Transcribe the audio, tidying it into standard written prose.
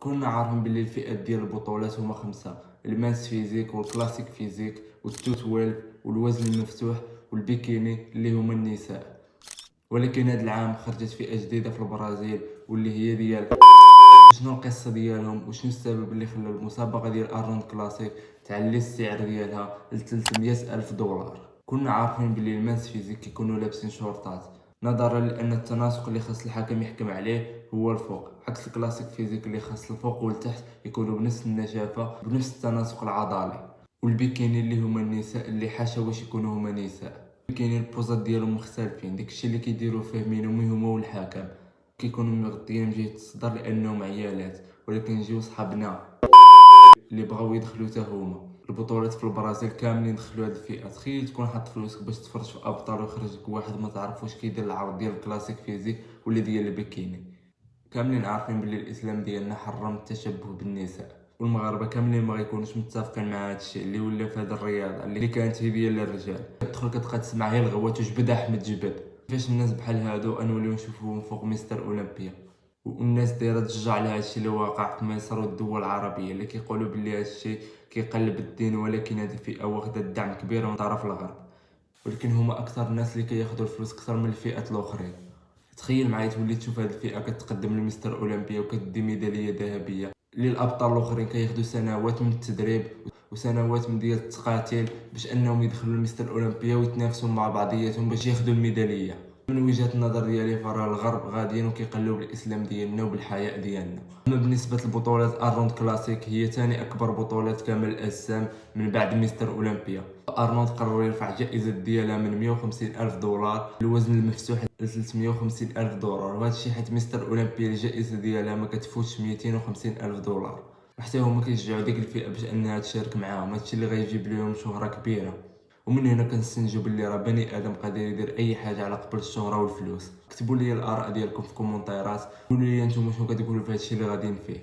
كنا عارفين بلي الفئات ديال البطولات هما خمسة: الماس فيزيك والكلاسيك فيزيك والتو 12 والوزن المفتوح والبيكيني اللي هما النساء. ولكن هذا العام خرجت فئة جديدة في البرازيل واللي هي ديال شنو القصة ديالهم وشنو السبب اللي خلى المسابقة ديال ارنولد كلاسيك تعلي السعر ديالها ل 300 ألف دولار. كنا عارفين بلي الماس فيزيك كيكونوا لابسين شورطات نظرا لان التناسق اللي خاص الحكم يحكم عليه هو الفوق، عكس الكلاسيك فيزيك اللي خاص الفوق والتحت يكونوا بنفس النشافة بنفس التناسق العضلي. والبيكيني اللي هما النساء اللي حاشا واش يكونوا هما نساء، البيكيني البوزات ديالهم مختلفين، داكشي اللي كيديروا فاهمينهم هما والحكم، كيكونوا مغطيين من جهة الصدر لانهم عيالات، ولكن نجيو صحابنا اللي بغاو يدخلوا حتى هما البطولات في البرازيل كاملين دخلوا هاد الفئه. تخيل تكون حاط فلوسك باش تفرج في ابطال ويخرج لك واحد ما تعرفوش كيدير العرض ديال الكلاسيك فيزيك ولا ديال البيكيني. كاملين عارفين بلي الاسلام ديالنا حرم التشبه بالنساء، والمغاربه كاملين ما غيكونوش متفقين مع هادشي اللي ولا في هاد الرياضه اللي كانت هي ديال الرجال. تدخل كتبقى تسمع غير الغوات وجبد احمد جبد. كيفاش الناس بحال هادو انوليو نشوفوهم فوق مستر اولمبيا، والناس دايره تشجع على هادشي اللي واقع في مصر والدول العربيه اللي كيقولوا بلي هادشي كيقلب الدين، ولكن هذه الفئه واخده الدعم كبير من طرف الغرب، ولكن هما اكثر الناس اللي كياخذوا الفلوس اكثر من الفئات الاخرين. تخيل معايا تولي تشوف هذه الفئه كتقدم لمستر اولمبيا وكتدي ميداليه ذهبيه اللي الابطال الاخرين كياخذوا سنوات من التدريب وسنوات من ديال التقاتل باش انهم يدخلوا لمستر اولمبيا ويتنافسوا مع بعضياتهم باش ياخذوا الميداليه. من وجهة النظر ديالي فراه الغرب غاديين وكيقلوا بالاسلام ديالنا وبالحياء ديالنا. اما بالنسبه للبطولات ارنولد كلاسيك هي ثاني اكبر بطولات كامل الاجسام من بعد مستر اولمبيا. ارنولد قرر يرفع الجائزه ديالها من 150 الف دولار الوزن المفتوح ل 350 الف دولار، وهذا الشيء حيت مستر اولمبيا الجائزه ديالها ما كتفوتش 250 الف دولار. حتى هما كيشجعوا ديك الفئه باش انها تشارك معاهم، هادشي اللي غيجيب لهم شهره كبيره. ومن هنا كنستنتجوا باللي راه بني ادم قادر يدير اي حاجه على قبل الشهره والفلوس. كتبوا لي الاراء ديالكم في الكومونتيرات، قولوا لي نتوما شنو كتقولوا في هادشي اللي غاديين فيه.